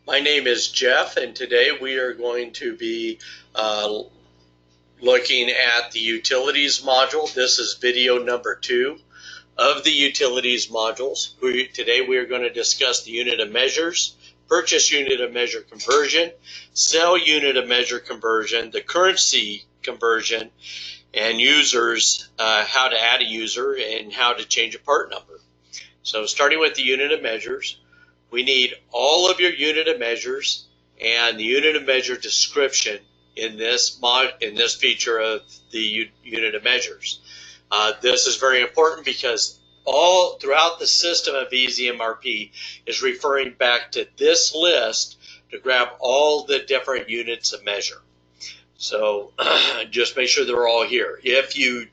My name is Jeff, and today we are going to be looking at the Utilities module. This is video number 2 of the Utilities modules. Today we are going to discuss the unit of measures, purchase unit of measure conversion, sell unit of measure conversion, the currency conversion, and users, how to add a user, and how to change a part number. So starting with the unit of measures, we need all of your unit of measures and the unit of measure description in this feature of the unit of measures. This is very important because all throughout the system of EasyMRP is referring back to this list to grab all the different units of measure. So just make sure they're all here. If you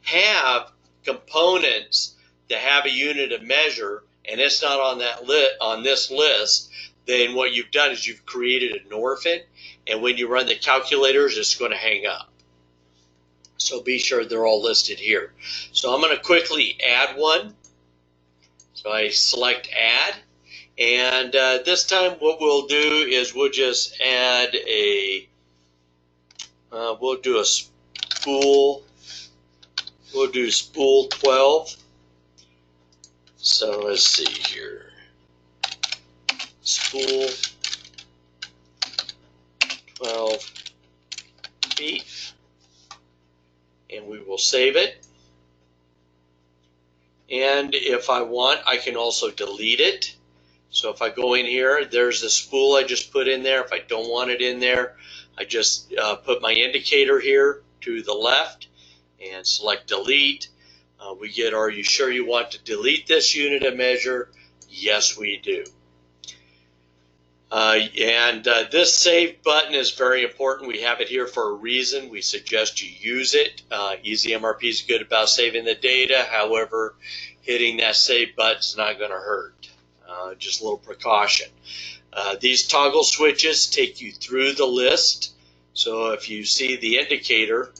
have components to have a unit of measure and it's not on this list, then what you've done is you've created an orphan, and when you run the calculators, it's going to hang up. So be sure they're all listed here. So I'm going to quickly add one. So I select add, and this time what we'll do is we'll just add a, we'll do a spool. We'll do spool 12. So let's see here. Spool 12 feet. And we will save it. And if I want, I can also delete it. So if I go in here, there's the spool I just put in there. If I don't want it in there, I just put my indicator here to the left and select delete. We get, are you sure you want to delete this unit of measure? Yes, we do. This save button is very important. We have it here for a reason. We suggest you use it. EasyMRP is good about saving the data. However, hitting that save button is not going to hurt. Just a little precaution. These toggle switches take you through the list. So if you see the indicator,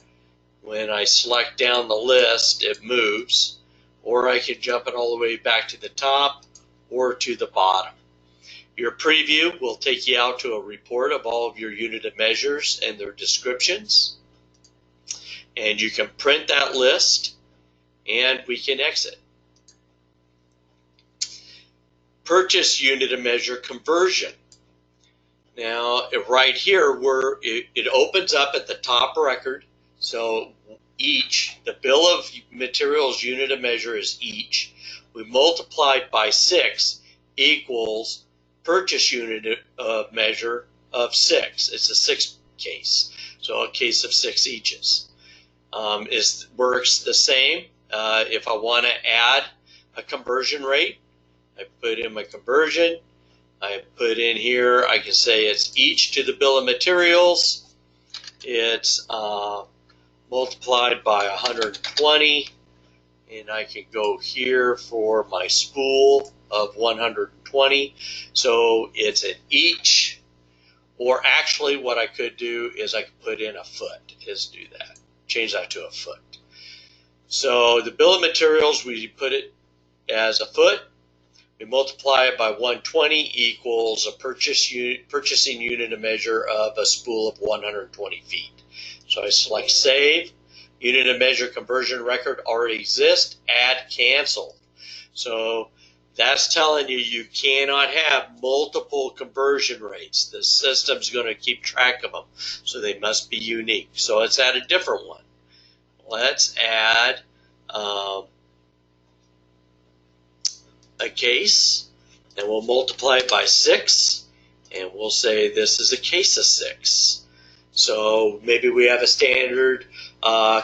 when I select down the list, it moves, or I can jump it all the way back to the top or to the bottom. Your preview will take you out to a report of all of your unit of measures and their descriptions. And you can print that list, and we can exit. Purchase unit of measure conversion. Now, right here, it opens up at the top record. So the bill of materials unit of measure is each. We multiplied by 6 equals purchase unit of measure of 6. It's a 6 case. So a case of 6 eaches. Works the same. If I want to add a conversion rate, I put in my conversion. I put in here, I can say it's each to the bill of materials. It's multiplied by 120, and I can go here for my spool of 120. So it's an each, or actually what I could do is I could put in a foot. Is do that. Change that to a foot. So the bill of materials, we put it as a foot. We multiply it by 120 equals a purchasing unit of measure of a spool of 120 feet. So I select save. Unit of measure conversion record already exists. Add cancel. So that's telling you you cannot have multiple conversion rates. The system's going to keep track of them. So they must be unique. So let's add a different one. Let's add a case, and we'll multiply it by 6, and we'll say this is a case of 6. So maybe we have a standard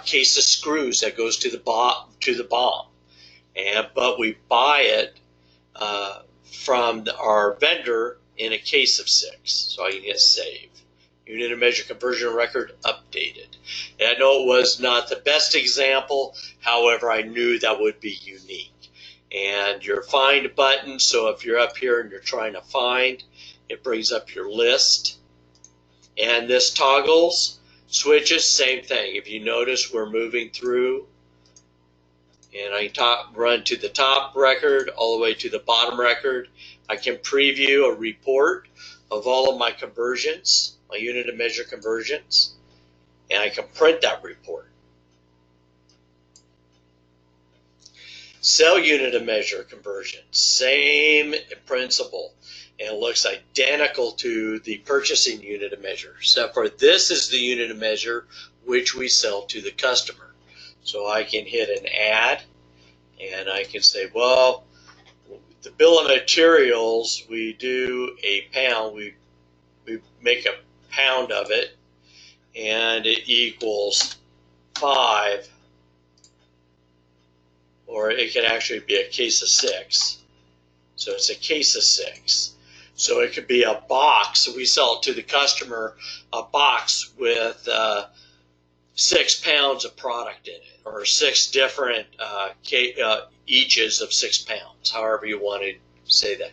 case of screws that goes to the BOM, but we buy it from our vendor in a case of 6. So I can hit save. Unit of measure conversion record updated. And I know it was not the best example, however, I knew that would be unique. And your find button, so if you're up here and you're trying to find, it brings up your list. And this toggles, switches, same thing. If you notice, we're moving through and I run to the top record all the way to the bottom record. I can preview a report of all of my conversions, my unit of measure conversions, and I can print that report. Cell unit of measure conversion, same principle, and it looks identical to the purchasing unit of measure, except for this is the unit of measure which we sell to the customer. So I can hit an add, and I can say, well, the bill of materials, we do a pound, we make a pound of it, and it equals 5, or it could actually be a case of 6. So it's a case of 6. So it could be a box. So we sell it to the customer, a box with 6 pounds of product in it, or 6 different eaches of 6 pounds, however you want to say that.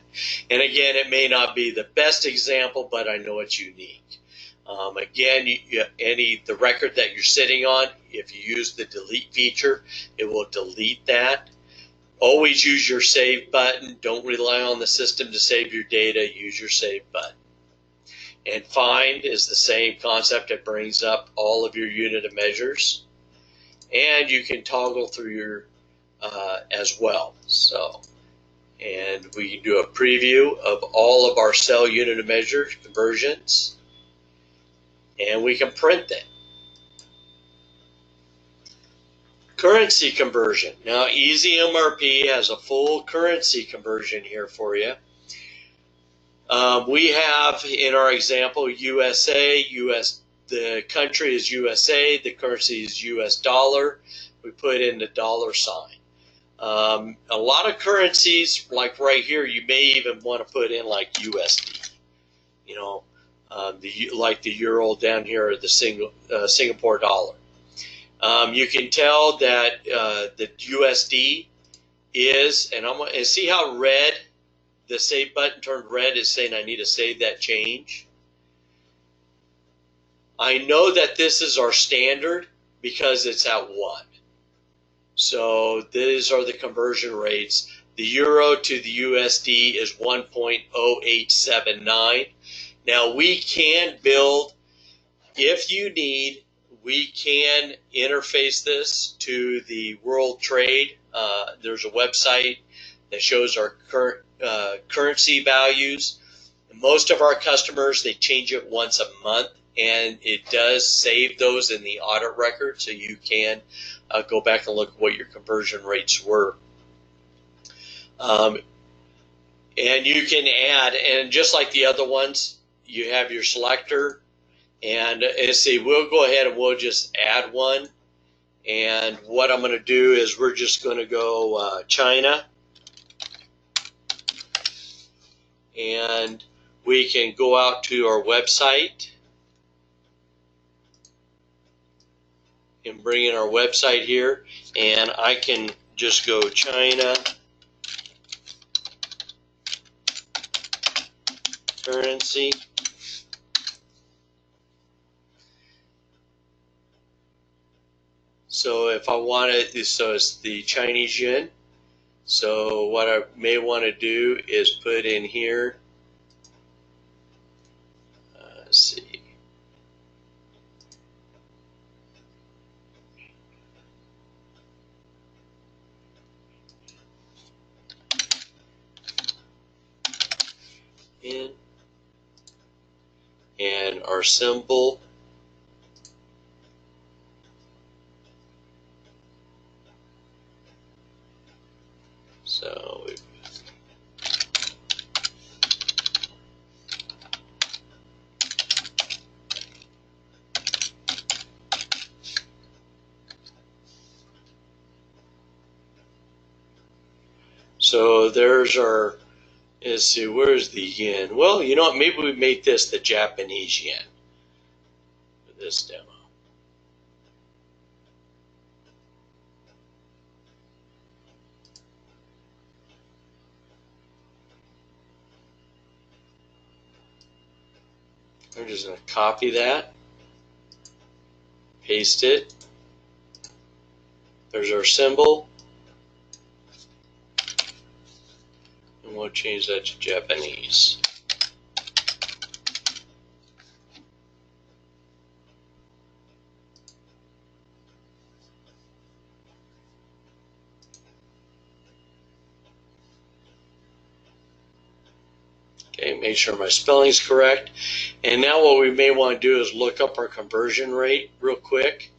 And again, it may not be the best example, but I know it's unique. Again, the record that you're sitting on, if you use the delete feature, it will delete that. Always use your save button. Don't rely on the system to save your data. Use your save button. And find is the same concept. It brings up all of your unit of measures, and you can toggle through your as well. So, and we can do a preview of all of our cell unit of measure conversions, and we can print them. Currency conversion. Now, Easy MRP has a full currency conversion here for you. We have, in our example, USA. The country is USA. The currency is US dollar. We put in the dollar sign. A lot of currencies, like right here, you may even want to put in like USD. You know, like the euro down here, or the Singapore dollar. You can tell that the USD is, and see how red, the save button turned red, is saying I need to save that change. I know that this is our standard because it's at 1. So these are the conversion rates. The euro to the USD is 1.0879. Now we can build, if you need, we can interface this to the World Trade. There's a website that shows our current currency values. Most of our customers, they change it once a month, and it does save those in the audit record, so you can go back and look at what your conversion rates were. And you can add, and just like the other ones, you have your selector, and see, we'll go ahead and we'll just add one. And what I'm going to do is we're just going to go China, and we can go out to our website and bring in our website here, and I can just go China currency. So if I want it, so it's the Chinese yuan. So what I may want to do is put in here, let's see, in, and our symbol. So there's our, let's see, where's the yen? Well, you know what, maybe we make this the Japanese yen for this demo. I'm just going to copy that, paste it. There's our symbol. we'll change that to Japanese. Okay, make sure my spelling's correct. And now what we may want to do is look up our conversion rate real quick.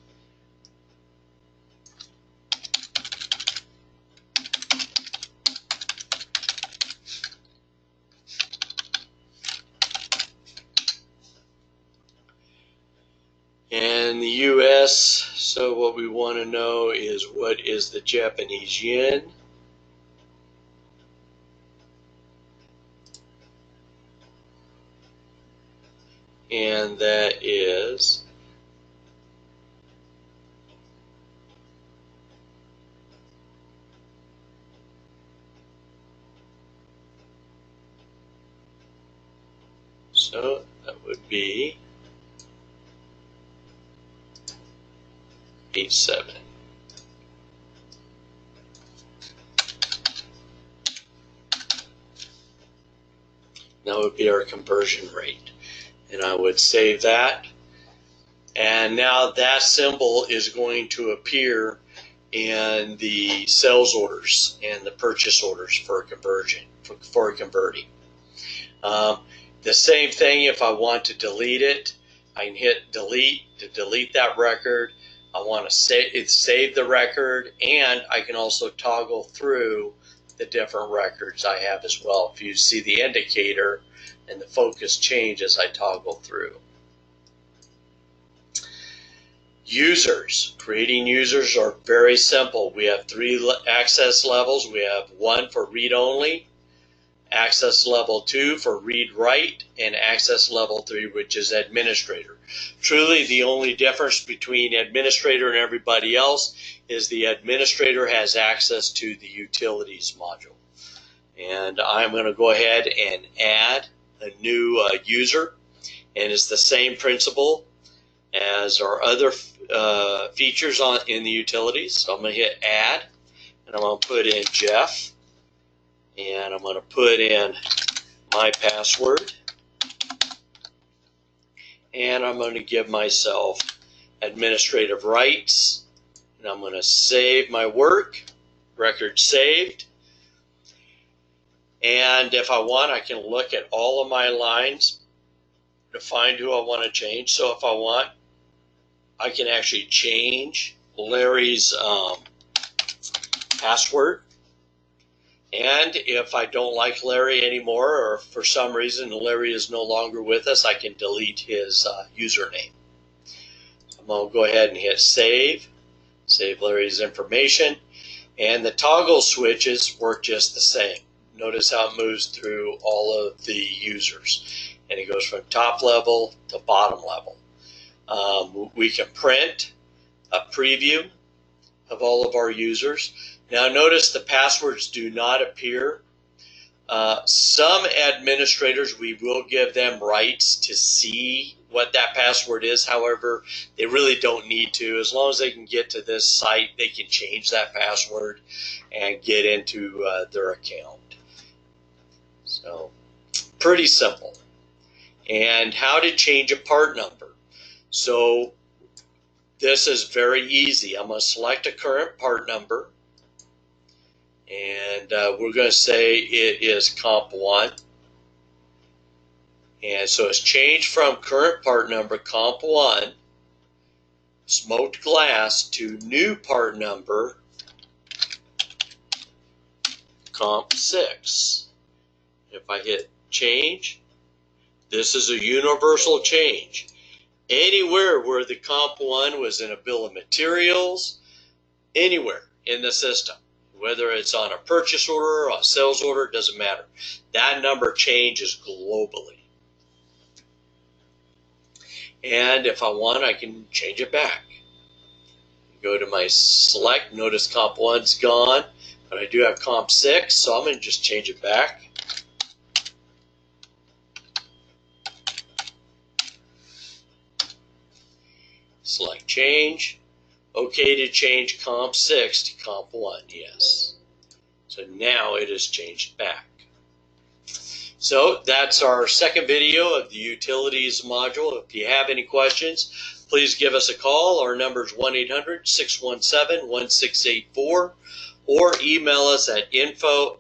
And the US, so what we want to know is what is the Japanese yen. And that is so that would be 87. That would be our conversion rate. And I would save that. And now that symbol is going to appear in the sales orders and the purchase orders for conversion, for converting. The same thing if I want to delete it, I can hit delete to delete that record. I want to save the record, and I can also toggle through the different records I have as well. If you see the indicator and the focus change as I toggle through. Users. Creating users are very simple. We have 3 access levels. We have 1 for read-only, access level 2 for read-write, and access level 3, which is administrator. Truly, the only difference between administrator and everybody else is the administrator has access to the Utilities module. And I'm going to go ahead and add a new user, and it's the same principle as our other features in the utilities. So I'm going to hit add, and I'm going to put in Jeff, and I'm going to put in my password, and I'm going to give myself administrative rights, and I'm going to save my work, record saved. And if I want, I can look at all of my lines to find who I want to change. So if I want, I can actually change Larry's password. And if I don't like Larry anymore, or for some reason Larry is no longer with us, I can delete his username. So I'm going to go ahead and hit save Larry's information. And the toggle switches work just the same. Notice how it moves through all of the users. And it goes from top level to bottom level. We can print a preview of all of our users. Now notice the passwords do not appear. Some administrators, we will give them rights to see what that password is. However, they really don't need to. As long as they can get to this site, they can change that password and get into their account. So, pretty simple. And how to change a part number. So, this is very easy. I'm going to select a current part number. And we're going to say it is comp 1. And so it's changed from current part number comp 1, smoked glass, to new part number comp 6. If I hit change, this is a universal change. Anywhere where the comp 1 was in a bill of materials, anywhere in the system, whether it's on a purchase order or a sales order, it doesn't matter. That number changes globally. And if I want, I can change it back. Go to my select, notice comp 1's gone, but I do have comp 6, so I'm going to just change it back. Select change. Okay to change comp 6 to comp 1, yes. So now it is changed back. So that's our second video of the Utilities module. If you have any questions, please give us a call. Our number is 1-800-617-1684 or email us at info@e-z-mrp.